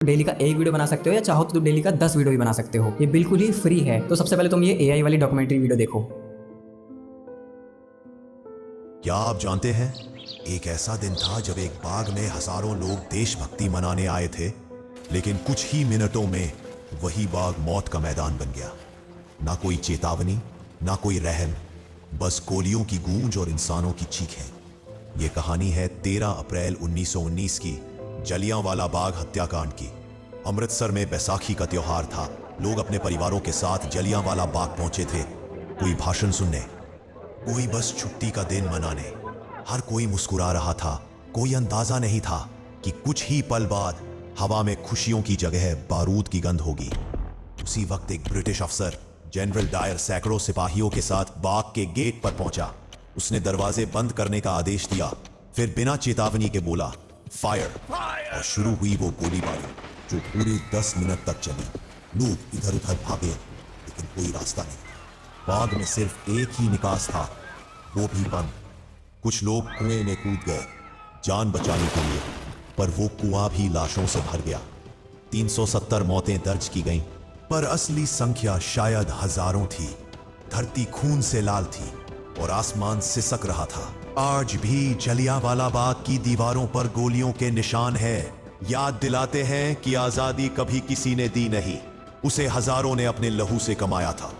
Daily का एक video बना सकते हो या चाहो तो डेली का 10 वीडियो भी बना सकते हो। ये बिल्कुल ही फ्री है। तो सबसे पहले तुम ये एआई वाली डॉक्यूमेंट्री वीडियो देखो। क्या आप जानते हैं, एक ऐसा दिन था जब एक बाग में हजारों लोग देशभक्ति मनाने आए थे, लेकिन कुछ ही मिनटों में वही बाग मौत का मैदान बन गया। ना कोई चेतावनी, ना कोई रहम, बस गोलियों की गूंज और इंसानों की चीखें। ये कहानी है 13 अप्रैल 1919 की जलियांवाला बाग हत्याकांड की। अमृतसर में बैसाखी का त्योहार था। लोग अपने परिवारों के साथ जलियांवाला बाग पहुंचे थे, कोई भाषण सुनने, कोई बस छुट्टी का दिन मनाने। हर कोई मुस्कुरा रहा था। कोई अंदाजा नहीं था कि कुछ ही पल बाद हवा में खुशियों की जगह बारूद की गंध होगी। उसी वक्त एक ब्रिटिश अफसर जनरल डायर सैकड़ों सिपाहियों के साथ बाग के गेट पर पहुंचा। उसने दरवाजे बंद करने का आदेश दिया, फिर बिना चेतावनी के बोला फायर, और शुरू हुई वो गोलीबारी जो पूरे 10 मिनट तक चली। लोग इधर उधर भागे, लेकिन कोई रास्ता नहीं। बाग में सिर्फ एक ही निकास था, वो भी बंद। कुछ लोग कुएं में कूद गए जान बचाने के लिए, पर वो कुआं भी लाशों से भर गया। 370 मौतें दर्ज की गईं, पर असली संख्या शायद हजारों थी। धरती खून से लाल थी और आसमान सिसक रहा था। आज भी जलियांवाला बाग की दीवारों पर गोलियों के निशान हैं, याद दिलाते हैं कि आजादी कभी किसी ने दी नहीं, उसे हजारों ने अपने लहू से कमाया था।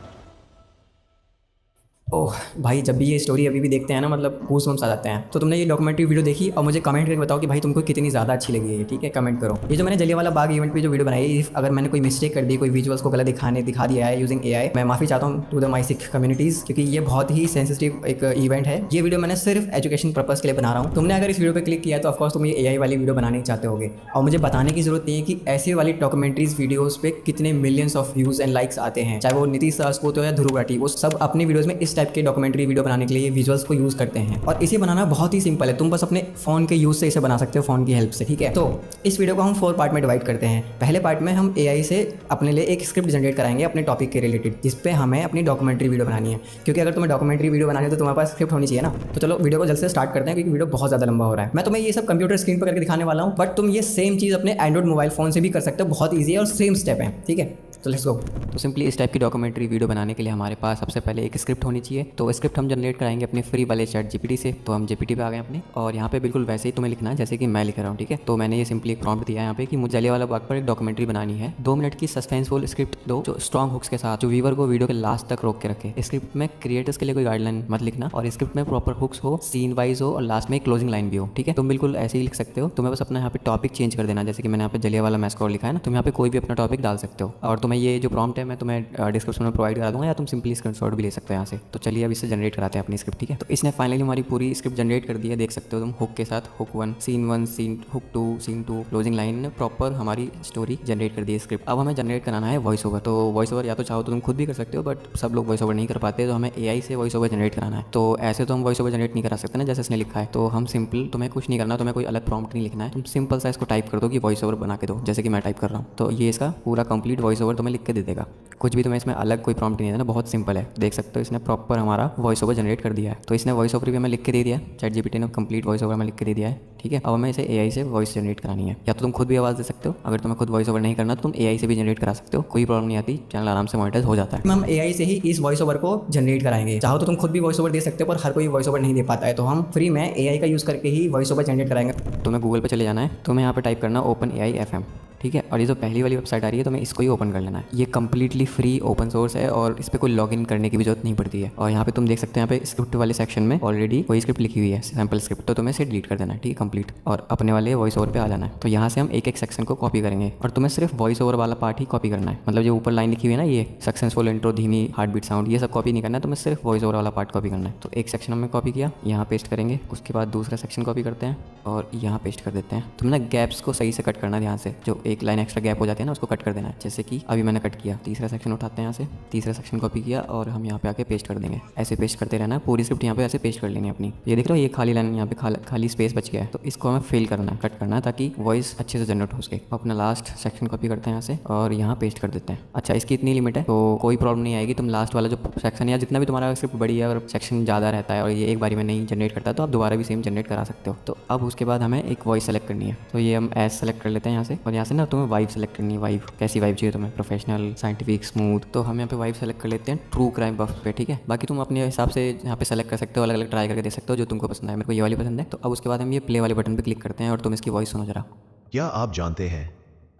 ओह भाई, जब भी ये स्टोरी अभी भी देखते हैं ना, मतलब गूज़बम्स आ जाते हैं। तो तुमने ये डॉक्यूमेंट्री वीडियो देखी और मुझे कमेंट करके बताओ कि भाई तुमको कितनी ज़्यादा अच्छी लगी है। ठीक है, कमेंट करो। ये जो मैंने जलियांवाला बाग इवेंट पे जो वीडियो बनाई है, अगर मैंने कोई मिस्टेक कर दी, कोई विजुअल्स को गलत दिखा दिया है यूजिंग एआई, मैं माफ़ी चाहता हूँ to the my Sikh communities, क्योंकि ये बहुत ही सेंसिटिव एक इवेंट है। ये वीडियो मैंने सिर्फ एजुकेशन पर्पज़ के लिए बना रहा हूँ। तुमने अगर इस वीडियो पर क्लिक किया है तो ऑफकोर्स तुम ये एआई वाली वीडियो बनाने चाहते होगे, और मुझे बताने की जरूरत नहीं है कि ऐसी वाली डॉक्यूमेंट्रीज वीडियोस पे कितने millions of views and likes आते हैं। चाहे वो नीतीश राजपूत हो या ध्रुव राठी, वो सब अपनी वीडियोस में इस टाइप के डॉक्यूमेंट्री वीडियो बनाने के लिए विजुअल्स को यूज करते हैं। और इसे बनाना बहुत ही सिंपल है, तुम बस अपने फोन के यूज से इसे बना सकते हो, फोन की हेल्प से। ठीक है, तो इस वीडियो को हम 4 पार्ट में डिवाइड करते हैं। पहले पार्ट में हम एआई से अपने लिए एक स्क्रिप्ट जनरेट कराएंगे अपने टॉपिक के रिलेटेड, जिसपे हमें अपनी डॉक्यूमेंट्री वीडियो बनानी है। क्योंकि अगर तुम्हें डॉक्यूमेंट्री वीडियो बनानी है तो तुम्हारे पास स्क्रिप्ट होनी चाहिए ना। तो चलो वीडियो को जल्द से स्टार्ट करते हैं, क्योंकि वीडियो बहुत ज़्यादा लंबा हो रहा है। मैं तुम्हें ये सब कंप्यूटर स्क्रीन पर करके दिखाने वाला हूँ, बट तुम ये सेम चीज़ अपने एंड्रॉइड मोबाइल फोन से भी कर सकते हो। बहुत ईजी है और सेम स्टेप है। ठीक है, तो लेट्स गो। तो सिंपली इस टाइप की डॉक्यूमेंट्री वीडियो बनाने के लिए हमारे पास सबसे पहले एक स्क्रिप्ट होनी चाहिए। तो स्क्रिप्ट हम जनरेट कराएंगे अपने फ्री वाले चैट जीपीटी से। तो हम जीपीटी पे आ गए अपने, और यहाँ पे बिल्कुल वैसे ही तुम्हें लिखना है जैसे कि मैं लिख रहा हूँ। ठीक है, तो मैंने ये सिंपली एक प्रॉम्प्ट दिया है यहाँ पे कि मुझे जलियांवाला बाग पर एक डॉक्यूमेंट्री बनानी है। 2 मिनट की सस्पेंसफुल स्क्रिप्ट दो, जो स्ट्रॉन्ग हुक्स के साथ जो व्यूअर को वीडियो के लास्ट तक रोक के रखे। स्क्रिप्ट में क्रिएटर्स के लिए कोई गाइडलाइन मत लिखना, और स्क्रिप्ट में प्रॉपर हुक्स हो, सीन वाइज हो, और लास्ट में एक क्लोजिंग लाइन भी हो। ठीक है, तुम बिल्कुल ऐसे ही लिख सकते हो। तुम्हें बस अपना यहाँ पे टॉपिक चेंज कर देना, जैसे कि मैंने यहाँ पे जलियांवाला मैसकर लिखा है ना, तुम यहाँ पे कोई भी अपना टॉपिक डाल सकते हो। और तुम्हें ये जो प्रॉम्प्ट है मैं तुम्हें डिस्क्रिप्शन में प्रोवाइड करा दूंगा, या तुम सिंपली स्क्रीनशॉट भी ले सकते हो यहाँ से। तो चलिए अब इससे जनरेट कराते हैं अपनी स्क्रिप्ट। ठीक है, तो इसने फाइनली हमारी पूरी स्क्रिप्ट जनरेट कर दी है, देख सकते हो तुम। हुक के साथ hook 1, scene hook 2, scene 2, closing line ने प्रॉपर हमारी स्टोरी जनरेट कर दी है स्क्रिप्ट। अब हमें जनरेट कराना है वॉइस ओवर। तो वॉइस ओवर या तो चाहो तो तुम खुद भी कर सकते हो, बट सब लोग वॉइस ओवर नहीं कर पाते, तो हमें एआई से वॉइस ओवर जनरेट कराना है। तो ऐसे तो हम वॉइस ओवर जनरेट नहीं करा सकते ना, जैसे इसने लिखा है। तो हम सिंपल, तुम्हें कुछ नहीं करना, तुम्हें कोई अलग प्रॉम्प्ट नहीं लिखना है, तुम सिंपल सा इसको टाइप कर दो कि वॉइस ओवर बना के दो, जैसे कि मैं टाइप कर रहा हूँ। तो ये इसका पूरा कंप्लीट वॉइस ओवर तुम्हें लिख के दे देगा। कुछ भी तुम्हें इसमें अलग कोई प्रॉम्प्ट नहीं देना, बहुत सिंपल है। देख सकते हो इसने प्रॉपर हमारा वॉइस ओवर जनरेट कर दिया है। तो इसने वॉइस ओवर भी हमें लिख के दे दिया है, चैट जीपीटी ने कंप्लीट वॉइस ओवर में लिख के दे दिया है। ठीक है, अब हमें इसे एआई से वॉइस जनरेट करानी है, या तो तुम खुद भी आवाज़ दे सकते हो। अगर तुम्हें खुद वॉइस ओवर नहीं करना तो तुम एआई से भी जनरेट करा सकते हो, कोई प्रॉब्लम नहीं आती, चैनल आराम से मोनेटाइज हो जाता है। हम एआई से ही इस वॉइस ओवर को जनरेट कराएंगे। चाहो तो तुम खुद भी वॉइस ओवर दे सकते हो, पर हर कोई वॉइस ओवर नहीं दे पाता है, तो हम फ्री में एआई का यूज़ करके ही वॉइस ओवर जनरेट कराएंगे। तुम्हें गूगल पर चले जाना है, तुम्हें यहाँ पर टाइप करना OpenAI FM। ठीक है, और ये जो पहली वाली वेबसाइट आ रही है तो मैं इसको ही ओपन कर लेना है। ये कम्प्लीटली फ्री ओपन सोर्स है और इस पर कोई लॉगिन करने की भी जरूरत नहीं पड़ती है। और यहाँ पे तुम देख सकते हैं, यहाँ पे स्क्रिप्ट वाले सेक्शन में ऑलरेडी कोई स्क्रिप्ट लिखी हुई है, सैम्पल स्क्रिप्ट, तो तुम्हें इसे डिलीट कर देना है। ठीक है, कंप्लीट, और अपने वाले वॉइस ओवर पे आ जाना है। तो यहाँ से हम एक एक सेक्शन को कॉपी करेंगे, और तुम्हें सिर्फ वॉइस ओवर वाला पार्ट ही कॉपी करना है। मतलब जो ऊपर लाइन लिखी हुई है ना, ये सक्सेसफुल इंट्रो, धीमी हार्ट बीट साउंड, ये सब कॉपी नहीं करना है, तुम्हें सिर्फ वॉइस ओवर वाला पार्ट कॉपी करना है। तो एक सेक्शन हमने कॉपी किया, यहाँ पेस्ट करेंगे। उसके बाद दूसरा सेक्शन कॉपी करते हैं और यहाँ पेस्ट कर देते हैं। तुमने गैप्स को सही से कट करना है, ध्यान से, जो एक लाइन एक्स्ट्रा गैप हो जाती है ना, उसको कट कर देना है, जैसे कि अभी मैंने कट किया। तीसरा सेक्शन उठाते हैं, यहाँ से तीसरा सेक्शन कॉपी किया और हम यहाँ पे आके पेस्ट कर देंगे। ऐसे पेस्ट करते रहना है, पूरी स्क्रिप्ट यहाँ पे ऐसे पेस्ट कर लेंगे अपनी। ये देख रहे हो, ये खाली लाइन यहाँ पे खाली स्पेस बच गया है, तो इसको हमें फिल करना है, कट करना है, ताकि वॉइस अच्छे से जनरेट हो सके। अपना लास्ट सेक्शन कॉपी करते हैं यहाँ से और यहाँ पेस्ट कर देते हैं। अच्छा, इसकी इतनी लिमिट है तो कोई प्रॉब्लम नहीं आएगी। तुम लास्ट वाला जो सेक्शन या जितना भी तुम्हारा स्क्रिप्ट बड़ी है और सेक्शन ज़्यादा रहता है और ये एक बारी में नहीं जनरेट करता, तो आप दोबारा भी सेम जनरेट करा सकते हो। तो अब उसके बाद हमें एक वॉइस सेलेक्ट करनी है, तो ये हम एस सेलेक्ट कर लेते हैं यहाँ से, और यहाँ से ना तुम्हें वाइब सेलेक्ट करनी है। वाइब कैसी वाइब चाहिए तुम्हें, प्रोफेशनल, साइंटिफिक, स्मूथ। तो हम यहाँ पे वाइब सेलेक्ट कर लेते हैं ट्रू क्राइम बफ पे, ठीक है। बाकी तुम अपने हिसाब से यहाँ पे सेलेक्ट कर सकते हो, अलग अलग ट्राई करके देख सकते हो जो तुमको पसंद है। मेरे को ये वाली पसंद है। तो अब उसके बाद हम ये प्ले वाले बटन पर क्लिक करते हैं और तुम इसकी वॉइस सुनो जरा। क्या आप जानते हैं,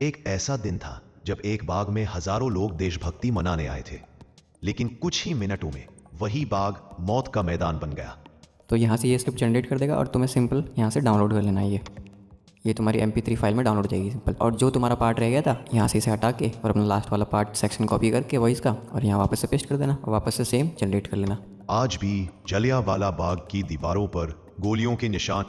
एक ऐसा दिन था जब एक बाग में हजारों लोग देशभक्ति मनाने आए थे, लेकिन कुछ ही मिनटों में वही बाग मौत का मैदान बन गया। तो यहाँ से ये स्क्रिप्ट जनरेट कर देगा और तुम्हें सिंपल यहाँ से डाउनलोड कर लेना है। ये तुम्हारी MP3 फाइल में डाउनलोड हो जाएगी सिंपल। और जो तुम्हारा पार्ट रह गया था यहाँ से इसे हटा के और अपना लास्ट वाला पार्ट सेक्शन कॉपी करके वॉइस का और यहाँ वापस से पेस्ट कर देना और वापस से सेम जनरेट कर लेना। आज भी जलियांवाला बाग की दीवारों पर गोलियों के निशान।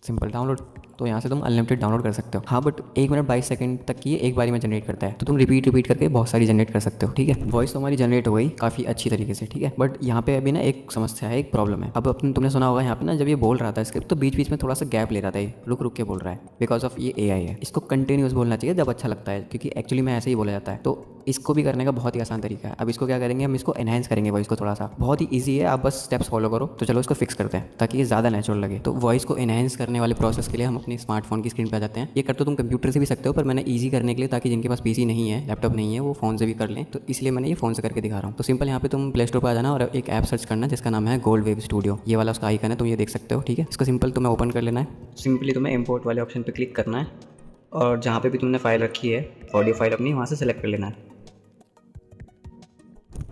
Simple download. तो यहाँ से तुम अनलिमिटेड डाउनलोड कर सकते हो। हाँ, बट 1 मिनट 22 सेकंड तक की एक बारी में जनरेट करता है, तो तुम रिपीट करके बहुत सारी जनरेट कर सकते हो, ठीक है। वॉइस तो हमारी जनरेट हो गई काफ़ी अच्छी तरीके से, ठीक है। बट यहाँ पे अभी ना एक समस्या है, एक प्रॉब्लम है। अब तुमने सुना होगा यहाँ पे ना, जब ये बोल रहा था स्क्रिप्ट तो बीच बीच में थोड़ा सा गैप ले रहा था, ये रुक रुक के बोल रहा है। बिकॉज ऑफ ये AI है। इसको कंटिन्यूस बोलना चाहिए जब अच्छा लगता है, क्योंकि एक्चुअली में ऐसे ही बोला जाता है। तो इसको भी करने का बहुत ही आसान तरीका है। अब इसको क्या करेंगे, हम इसको एनहांस करेंगे वॉइस को थोड़ा सा। बहुत ही ईजी है, आप बस स्टेप्स फॉलो करो। तो चलो इसको फिक्स करते हैं ताकि ये ज़्यादा नेचुरल लगे। तो वॉइस को एनहांस करने वाले प्रोसेस के लिए हम अपने स्मार्टफोन की स्क्रीन पे आ जाते हैं। ये कर तो तुम कंप्यूटर से भी सकते हो, पर मैंने ईजी करने के लिए, ताकि जिनके पास PC नहीं है, लैपटॉप नहीं है, वो फ़ोन से भी कर लें, तो इसलिए मैंने ये फ़ोन से करके दिखा रहा हूँ। तो सिंपल यहाँ पे तुम प्ले स्टोर पर आ जाना और एक ऐप सर्च करना जिसका नाम है गोल्ड वेब स्टूडियो। ये वाला उसका आइकन है, तुम ये देख सकते हो, ठीक है। इसको सिंपल तुम्हें ओपन कर लेना है। सिंपली तुम्हें इंपोर्ट वाले ऑप्शन पर क्लिक करना है और जहाँ पे भी तुमने फाइल रखी है, ऑडियो फाइल अपनी, वहाँ से सेलेक्ट कर लेना है।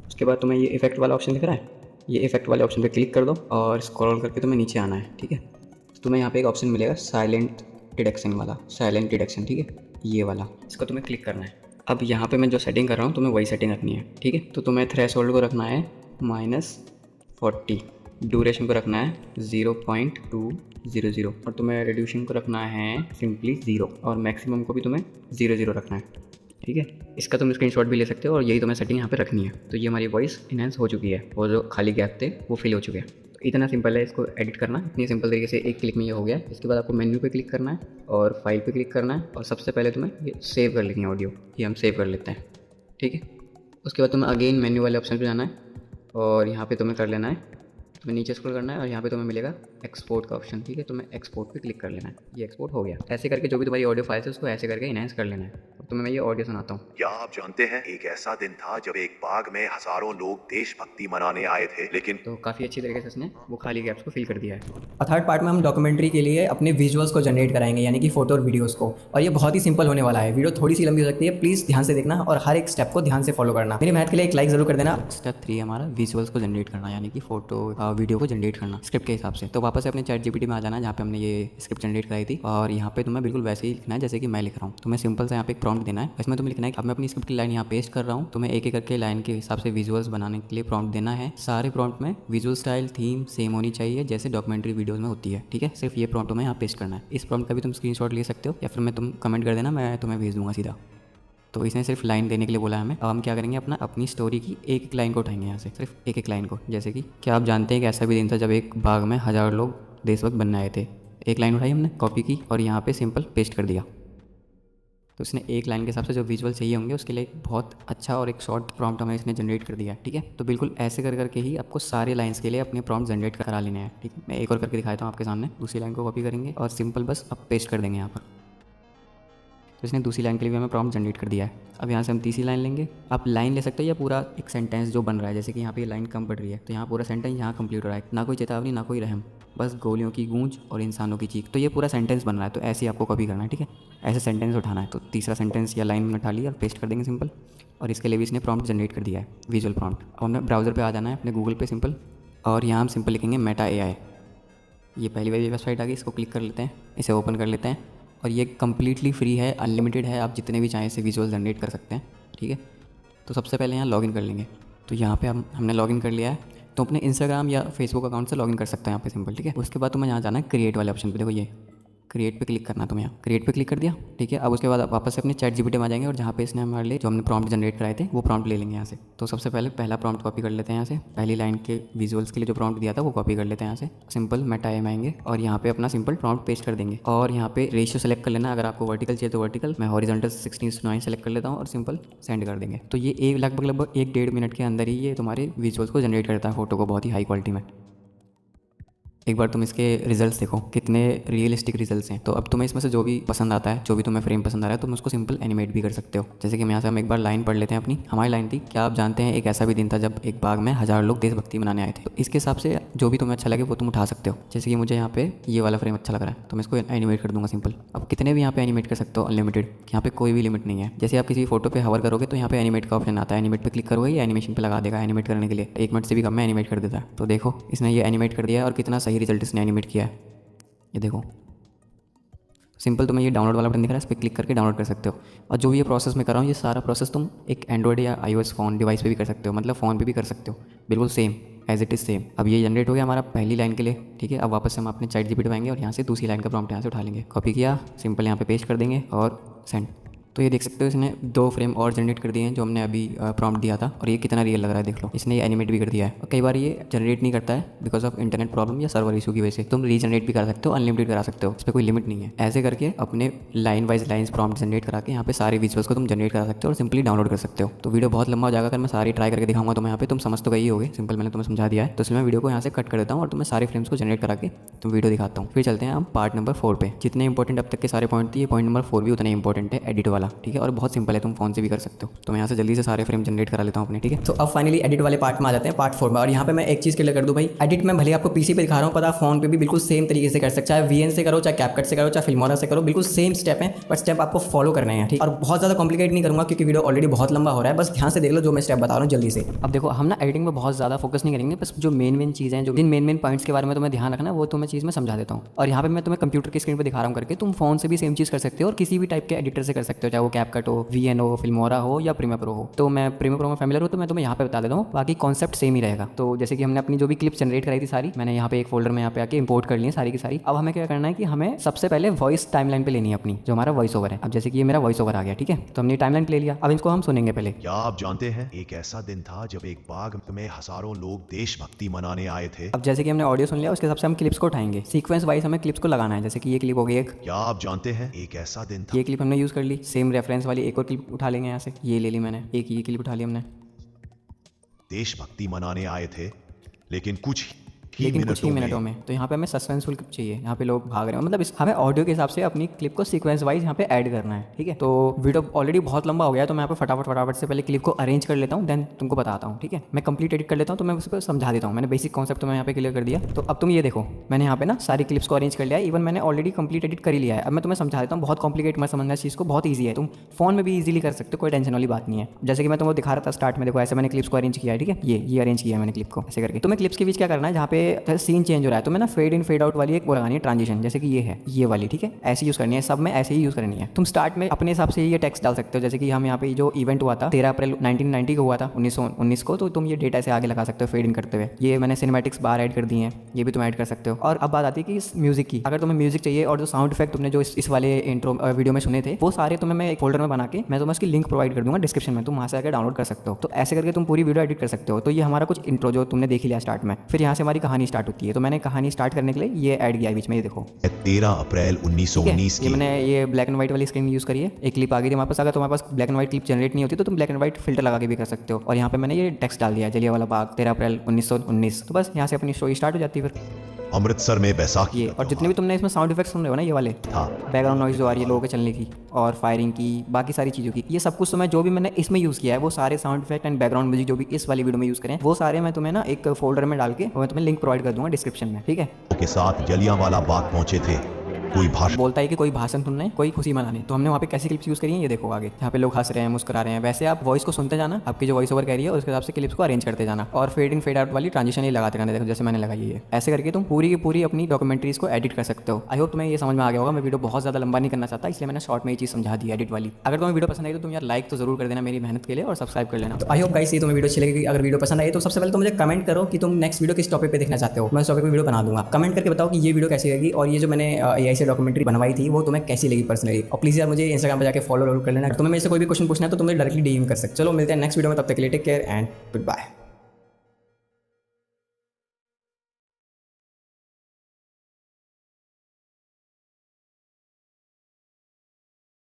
उसके बाद तुम्हें ये इफेक्ट वाला ऑप्शन दिख रहा है, ये इफेक्ट वाले ऑप्शन पे क्लिक कर दो और स्क्रॉल करके तुम्हें नीचे आना है, ठीक है। तो तुम्हें यहाँ पे एक ऑप्शन मिलेगा साइलेंट डिडक्शन वाला, साइलेंट डिडक्शन, ठीक है, ये वाला। इसको तुम्हें क्लिक करना है। अब यहाँ पे मैं जो सेटिंग कर रहा हूँ तुम्हें वही सेटिंग रखनी है, ठीक है। तो तुम्हें थ्रेशोल्ड को रखना है -40, ड्यूरेशन को रखना है 0.200 और तुम्हें रिड्यूशन को रखना है सिंपली 0 और मैक्सिमम को भी तुम्हें 0 रखना है, ठीक है। इसका तुम स्क्रीनशॉट भी ले सकते हो और यही तुम्हें सेटिंग यहाँ पे रखनी है। तो ये हमारी वॉइस इनहेंस हो चुकी है और जो खाली गैप थे वो फिल हो चुके हैं। तो इतना सिंपल है इसको एडिट करना, इतनी सिंपल तरीके से एक क्लिक में ये हो गया। इसके बाद आपको मेन्यू पे क्लिक करना है और फाइल पे क्लिक करना है और सबसे पहले तुम्हें ये सेव कर लेनी है ऑडियो। ये हम सेव कर लेते हैं, ठीक है। उसके बाद तुम्हें अगेन मेन्यू वाले ऑप्शन पर जाना है और यहाँ पर तुम्हें कर लेना है, तुम्हें नीचे स्क्रॉल करना है और यहाँ पे तुम्हें मिलेगा एक्सपोर्ट का ऑप्शन, ठीक है। तुम्हें एक्सपोर्ट पे क्लिक कर लेना है। ये एक्सपोर्ट हो गया। ऐसे करके जो भी तुम्हारी ऑडियो फाइल्स है उसको ऐसे करके इनहेंस कर लेना है। अब तुम्हें मैं ये ऑडियो सुनाता हूँ। क्या आप जानते हैं, एक ऐसा दिन था जब एक बाग में हजारों लोग देशभक्ति मनाने आए थे, लेकिन तो काफ़ी अच्छी तरीके से उसने वो खाली गैप्स को फिल कर दिया है। और थर्ड पार्ट में हम डॉक्यूमेंट्री के लिए अपने विजुअल्स को जनरेट कराएंगे, यानी कि फोटो और वीडियोस को। और ये बहुत ही सिंपल होने वाला है। वीडियो थोड़ी सी लंबी हो सकती है, प्लीज़ ध्यान से देखना और हर एक स्टेप को ध्यान से फॉलो करना। मेरी मेहनत के लिए एक लाइक जरूर कर देना। स्टेप 3 हमारा विजुअल्स को जनरेट करना, यानी कि फोटो वीडियो को जनरेट करना स्क्रिप्ट के हिसाब से। तो वापस से अपने ChatGPT में आ जाना जहाँ पे हमने ये स्क्रिप्ट जनरेट कराई थी और यहाँ पे तुम्हें बिल्कुल वैसे ही लिखना है जैसे कि मैं लिख रहा हूँ। तुम्हें सिंपल से यहाँ पे एक प्रॉम्प्ट देना है। इसमें तुम्हें लिखना है कि अब मैं अपनी स्क्रिप्ट की लाइन यहाँ पेस्ट कर रहा हूँ। तुम्हें एक एक करके लाइन के हिसाब से विजुअल्स बनाने के लिए प्रॉम्प्ट देना है। सारे प्रॉम्प्ट में विजुअल स्टाइल थीम सेम होनी चाहिए जैसे डॉक्यूमेंट्री वीडियोज़ में होती है, ठीक है। सिर्फ ये प्रॉम्प्ट तुम्हें यहाँ पेस्ट करना है। इस प्रॉम्प्ट का भी तुम स्क्रीनशॉट ले सकते हो या फिर तुम कमेंट कर देना, मैं तुम्हें भेज दूँगा सीधा। तो इसने सिर्फ लाइन देने के लिए बोला है हमें। अब हम क्या करेंगे, अपनी स्टोरी की एक एक लाइन को उठाएंगे यहाँ से, सिर्फ एक एक लाइन को। जैसे कि क्या आप जानते हैं कि ऐसा भी दिन था जब एक बाग में हज़ारों लोग देशभक्त बनने आए थे। एक लाइन उठाई हमने, कॉपी की और यहाँ पे सिंपल पेस्ट कर दिया। तो इसने एक लाइन के हिसाब से जो विजुअल चाहिए होंगे उसके लिए एक बहुत अच्छा और एक शॉर्ट प्रॉम्प्ट हमें इसने जनरेट कर दिया है, ठीक है। तो बिल्कुल ऐसे कर करके ही आपको सारे लाइन्स के लिए अपने प्रॉम्प्ट जनरेट करा लेने हैं, ठीक है। मैं एक और करके दिखाता हूँ आपके सामने। दूसरी लाइन को कॉपी करेंगे और सिंपल बस अब पेस्ट कर देंगे यहाँ पर। तो इसने दूसरी लाइन के लिए भी हमें प्रॉम्प्ट जनरेट कर दिया है। अब यहाँ से हम तीसरी लाइन लेंगे। आप लाइन ले सकते हो या पूरा एक सेंटेंस जो बन रहा है, जैसे कि यहाँ पे लाइन कम पड़ रही है तो यहाँ पूरा सेंटेंस यहाँ कंप्लीट हो रहा है। ना कोई चेतावनी, ना कोई रहम, बस गोलियों की गूंज और इंसानों की चीख। तो ये पूरा सेंटेंस बन रहा है, तो ऐसे ही आपको कॉपी करना है, ठीक है। ऐसे सेंटेंस उठाना है। तो तीसरा सेंटेंस या लाइन में उठा लिया और पेस्ट कर देंगे सिंपल। और इसके लिए भी इसने प्रॉम्प्ट जनरेट कर दिया है, विजुअल प्रॉम्प्ट। अब हमें ब्राउज़र पर आ जाना है अपने गूगल पे सिंपल, और यहाँ हम सिंपल लिखेंगे मेटा AI। ये पहली वाली वेबसाइट आ गई, इसको क्लिक कर लेते हैं, इसे ओपन कर लेते हैं। और ये कम्प्लीटली फ्री है, अनलिमिटेड है, आप जितने भी चाहें इसे विजुअल जनरेट कर सकते हैं, ठीक है। तो सबसे पहले यहाँ लॉगिन कर लेंगे। तो यहाँ पे हमने लॉगिन कर लिया है, तो अपने इंस्टाग्राम या फेसबुक अकाउंट से लॉगिन कर सकते हैं यहाँ पे सिंपल, ठीक है। उसके बाद तुम्हें यहाँ जाना है क्रिएट वाले ऑप्शन पे। देखो ये क्रिएट पे क्लिक करना है, तुम्हें यहाँ क्रिएट पे क्लिक कर दिया, ठीक है। अब उसके बाद वापस से अपने ChatGPT में आ जाएंगे और जहाँ पे इसने हमारे लिए जो हमने प्रॉम्प्ट जनरेट कराए थे वो प्रॉम्प्ट ले लेंगे यहाँ से। तो सबसे पहले पहला प्रॉम्प्ट कॉपी कर लेते हैं यहाँ से। पहली लाइन के विजुअल्स के लिए जो प्रॉम्प्ट दिया था वो कॉपी कर लेते हैं यहाँ से। सिंपल मेटा AI में आएंगे और यहाँ पे अपना सिंपल प्रॉम्प्ट पेस्ट कर देंगे और यहाँ पे रेशियो सेलेक्ट कर लेना। अगर आपको वर्टिकल चाहिए तो वर्टिकल, मैं हॉरिजॉन्टल 16:9 सेलेक्ट कर लेता हूँ और सिंपल सेंड कर देंगे। तो ये लगभग 1-1.5 मिनट के अंदर ही ये तुम्हारे विजुअल्स को जनरेट करता है, फोटो को बहुत ही हाई क्वालिटी में। एक बार तुम इसके रिजल्ट्स देखो कितने रियलिस्टिक रिजल्ट्स हैं। तो अब तुम्हें इसमें से जो भी पसंद आता है, जो भी तुम्हें फ्रेम पसंद आ रहा है, तुम उसको सिंपल एनिमेट भी कर सकते हो। जैसे कि यहाँ से हम एक बार लाइन पढ़ लेते हैं अपनी। हमारी लाइन थी, क्या आप जानते हैं एक ऐसा भी दिन था जब एक बाग में 1000 लोग देशभक्ति मनाने आए थे। तो इसके हिसाब से जो भी तुम्हें अच्छा लगे वो तुम उठा सकते हो। जैसे कि मुझे यहाँ पे ये वाला फ्रेम अच्छा लग रहा है तो मैं इसको एनिमेट कर दूंगा सिंपल। अब कितने भी यहाँ पे एनिमेट कर सकते हो, अनलिमिटेड, यहाँ पे कोई भी लिमिट नहीं है। जैसे आप किसी फोटो पे हवर करोगे तो यहाँ पे एनिमेट का ऑप्शन आता है, एनिमेट पे क्लिक करोगे ये एनिमेशन पे लगा देगा एनिमेट करने के लिए। 1 मिनट से भी कम में एनिमेट कर देता है। तो देखो इसने ये एनिमेट कर दिया है और कितना सही रिजल्ट इसने एनिमेट किया है, ये देखो। सिंपल तुम्हें ये डाउनलोड वाला बटन दिख रहा है, इस पर क्लिक करके डाउनलोड कर सकते हो। और जो भी ये प्रोसेस मैं कर रहा हूँ, ये सारा प्रोसेस तुम एक एंड्रॉइड या iOS फ़ोन डिवाइस पे भी कर सकते हो, मतलब फ़ोन पे भी कर सकते हो, बिल्कुल same as it is same. अब ये जनरेट हो गया हमारा पहली लाइन के लिए, ठीक है। अब वापस से हम अपने चैट जीपीटी पे आएंगे और यहाँ से दूसरी लाइन का प्रॉम्प्ट यहाँ से उठा लेंगे, कॉपी किया, सिंपल यहाँ पे पेस्ट कर देंगे और सेंड। तो ये देख सकते हो इसने 2 फ्रेम और जनरेट कर दिए हैं जो हमने अभी प्रॉम्प्ट दिया था, और ये कितना रियल लग रहा है देख लो। इसने ये एनिमेट भी कर दिया है। और कई बार ये जनरेट नहीं करता है बिकॉज ऑफ इंटरनेट प्रॉब्लम या सर्वर इशू की वजह से। तुम रीजनरेट भी कर सकते हो, अनलिमिटेड करा सकते हो, इस पर कोई लिमिट नहीं है। ऐसे करके अपने line wise lines prompt generate करा के यहाँ पे सारे विजुअल्स को तुम जनरेट करा सकते हो और सिंपली डाउनलोड कर सकते हो। तो वीडियो बहुत लंबा हो जाएगा, अगर मैं सारी ट्राई करके दिखाऊंगा तो मैं यहाँ पे तुम समझ तो गई होगे, सिंपल मैंने तुम्हें समझा दिया है। तो इसलिए मैं वीडियो को यहाँ से कट कर देता हूँ और तुम्हें सारे फ्रेम्स को जनरेट करा के तुम वीडियो दिखाता हूँ। फिर चलते हैं हम पार्ट नंबर 4 पे। जितने इंपॉर्टेंट अब तक के सारे पॉइंट थे, ये पॉइंट नंबर 4 भी उतना ही इंपॉर्टेंट है, एडिट वाला, ठीक है। और बहुत सिंपल है, तुम फोन से भी कर सकते हो। तो मैं यहाँ से जल्दी से सारे फ्रेम जनरेट करा लेता हूँ अपने, ठीक है। तो अब फाइनली एडिट वाले पार्ट में आ जाते हैं, पार्ट 4 में। और यहाँ पे मैं एक चीज़ क्लियर कर दूँ भाई, एडिट में भले आपको पीसी पे दिखा रहा हूँ, पता फोन पे भी बिल्कुल सेम तरीके से कर सकते, चाहे वीएन से करो, चाहे कैपकट से करो, चाहे फिल्मोरा से करो, बिल्कुल सेम स्टेप है, बट स्टेप आपको फॉलो करने हैं, ठीक। और बहुत ज़्यादा कॉम्प्लिकेट नहीं करूँगा क्योंकि वीडियो ऑलरेडी बहुत लंबा हो रहा है, बस ध्यान से देख लो जो मैं स्टेप बता रहा हूँ जल्दी से। अब देखो हम ना एडिटिंग में बहुत ज़्यादा फोकस नहीं करेंगे, बस जो मेन चीज़ें हैं, जो जिन मेन पॉइंट्स के बारे में तुम्हें ध्यान रखना है वो तुम्हें चीज़ में समझा देता हूँ। और यहाँ पे मैं तुम्हें कंप्यूटर की स्क्रीन पर दिखा रहा हूँ करके, तुम फोन से भी सेम चीज़ कर सकते हो और किसी भी टाइप के एडिटर से कर सकते हो, चाहे वो कैपकट हो, वीएन हो, फिल्मोरा हो या प्रीमियर प्रो हो। तो मैं प्रीमियर प्रो में फैमिलियर हूँ तो मैं तुम्हें यहाँ पे बता देता हूँ, बाकी कॉन्सेप्ट सेम ही रहेगा। तो जैसे कि हमने अपनी जो भी क्लिप्स जनरेट कराई थी सारी, मैंने यहाँ पे एक फोल्डर में यहाँ पे आके इंपोर्ट कर ली है सारी की सारी। अब हमें क्या करना है कि हमें सबसे पहले वॉइस टाइमलाइन पे लेनी है अपनी, जो हमारा वॉइस ओवर है। अब जैसे कि ये मेरा वॉइस ओवर आ गया, ठीक है, तो हमने टाइमलाइन पे ले लिया। अब इनको हम सुनेंगे पहले। क्या आप जानते हैं एक ऐसा दिन था जब एक बाग में हजारों लोग देशभक्ति मनाने आए थे? अब जैसे कि हमने ऑडियो सुन लिया, उसके हिसाब से हम क्लिप्स को उठाएंगे, सीक्वेंस वाइज हमें क्लिप्स को लगाना है। जैसे कि ये क्लिप हो गई एक, क्या आप जानते हैं एक ऐसा दिन था? ये क्लिप हमने यूज़ कर ली, सेम रेफरेंस वाली एक और क्लिप उठा लेंगे यहाँ से, ये ले ली मैंने, एक ये क्लिप उठा ली हमने। देशभक्ति मनाने आए थे लेकिन कुछ ही मिनटों में। तो यहाँ पे हमें सस्पेंसफुल क्लिप चाहिए, यहाँ पे लोग भाग रहे हैं, मतलब हमें ऑडियो के हिसाब से अपनी क्लिप को सीक्वेंस वाइज यहाँ पे ऐड करना है, ठीक है। तो वीडियो ऑलरेडी बहुत लंबा हो गया है, तो मैं यहाँ पे फटाफट से पहले क्लिप को अरेंज कर लेता हूँ, देन तुमको बताता हूँ, ठीक है। मैं कंप्लीट एडिट कर लेता हूँ तो मैं उसको समझा देता हूँ। मैंने बेसिक कॉन्सेप्ट तो मैं यहाँ पे क्लियर कर दिया। तो अब तुम ये देखो, मैंने यहाँ पे ना सारी क्लिप्स को अरेंज कर लिया है, इवन मैंने ऑलरेडी कंप्लीट एडिट कर ही लिया है। अब मैं तुम्हें समझा देता हूँ, बहुत कॉम्प्लिकेट मत समझना, इस चीज़ को बहुत ईजी है, तुम फोन में भी ईजिली कर सकते हो, कोई टेंशन वाली बात नहीं है। जैसे कि मैं तुमको दिखा रहा था स्टार्ट में, देखो ऐसे मैंने क्लिप्स को अरेंज किया है, ठीक है, ये अरेंज किया है मैंने क्लिप को ऐसे करके। तुम्हें क्लिप्स के बीच क्या करना है, जहाँ पे सीन चेंज हो रहा है तो मैं ना फेड इन फेड आउट वाली एक वो लगानी है ट्रांजिशन, जैसे कि ये है ये वाली, ठीक है, ऐसी यूज़ करनी है, सब में ऐसे ही यूज़ करनी है। तुम स्टार्ट में अपने हिसाब से ये टेक्स्ट डाल सकते हो, जैसे कि हम यहाँ पे जो इवेंट हुआ था 13 अप्रैल 1990 को हुआ था, 1919 को, तो तुम ये डेटा से आगे लगा सकते हो फेड इन करते हुए। ये मैंने सिनेमैटिक्स बार ऐड कर दी हैं, ये भी तुम ऐड कर सकते हो। और अब बात आती है कि इस म्यूजिक की, अगर तुम्हें म्यूजिक चाहिए और जो साउंड इफेक्ट तुमने जो इस वाले इंट्रो वीडियो में सुने थे, वो सारे तुम्हें मैं एक फोल्डर में बना के मैं तुम्हें उसकी लिंक प्रोवाइड कर दूंगा डिस्क्रिप्शन में, तुम वहाँ से आकर डाउनलोड कर सकते हो। तो ऐसे करके तुम पूरी वीडियो एडिट कर सकते हो। तो ये हमारा कुछ इंट्रो जो तुमने देख लिया स्टार्ट में, फिर यहाँ से हमारी कहानी स्टार्ट होती है। तो मैंने कहानी स्टार्ट करने के लिए ये ऐड किया बीच में, ये देखो 13 अप्रैल 1919 ये मैंने ये ब्लैक एंड व्हाइट वाली स्क्रीन यूज़ करी है। एक क्लिप आ गई थी हमारे पास, अगर तुम्हारे पास black and white clip generate नहीं होती तो तुम ब्लैक एंड व्हाइट फिल्टर लगा के भी कर सकते हो। और यहाँ पे मैंने ये टेक्स्ट डाल दिया, जलियांवाला बाग 13 अप्रैल 1919। तो बस यहाँ से अपनी स्टोरी स्टार्ट हो जाती है। फिर अमृतसर में बैसाखी ये, और जितने भी तुमने इसमें साउंड इफेक्ट सुन रहे हो ना, ये वाले बैकग्राउंड नॉइज जो आ रही है लोगों के चलने की और फायरिंग की, बाकी सारी चीज़ों की, ये सब कुछ तुम्हें जो भी मैंने इसमें यूज़ किया है वो सारे sound effect and background music जो भी इस वाली वीडियो में यूज़ करें, वो सारे मैं तुम्हें ना एक फोल्डर में डाल के मैं तुम्हें लिंक प्रोवाइड कर दूंगा डिस्क्रिप्शन में, ठीक है। के साथ जलियांवाला बाग पहुंचे थे। कोई भाषण बोलता है कि कोई भाषण सुनने, कोई खुशी मनाने, तो हमने वहाँ पे कैसी क्लिप्स यूज़ करी है ये देखो आगे, यहाँ पे लोग हंस रहे हैं, मुस्कुरा रहे हैं। वैसे आप वॉइस को सुनते जाना, आपकी जो वॉइस ओवर कह रही है उसके हिसाब से क्लिप्स को अरेंज करते जाना, और फेड इन फेड आउट वाली ट्रांजिशन ही लगाते रहना, देखो जैसे मैंने लगाई है। ऐसे करके तुम पूरी की पूरी अपनी डॉक्यूमेंट्रीज को एडिट कर सकते हो। आई होप तुम्हें ये समझ में आ गया होगा। मैं वीडियो बहुत ज़्यादा लंबा नहीं करना चाहता, इसलिए मैंने शॉर्ट में ये चीज़ समझा दी एडिट वाली। अगर तुम्हें वीडियो पसंद आई तो तुम यार लाइक तो जरूर कर देना मेरी मेहनत के लिए, और सब्सक्राइब कर लेना। तो आई होप गाइस ये तुम्हें वीडियो अच्छी लगेगी। अगर वीडियो पसंद आई तो सबसे पहले तो मुझे कमेंट करो कि तुम नेक्स्ट वीडियो किस टॉपिक पे देखना चाहते हो, मैं उस टॉपिक पे वीडियो बना दूंगा। कमेंट करके बताओ कि ये वीडियो कैसी लगी, और ये जो मैंने AI से डॉक्यूमेंट्री बनवाई थी वो तुम्हें कैसी लगी पर्सनली। और प्लीज़ यार मुझे इंस्टाग्राम पे जाके फॉलो कर लेना। तुम्हें मेरे से कोई भी क्वेश्चन पूछना है तो तुम्हें डायरेक्टली DM कर सकते हो। चलो मिलते हैं नेक्स्ट वीडियो में, तब तक के लिए take care and good bye.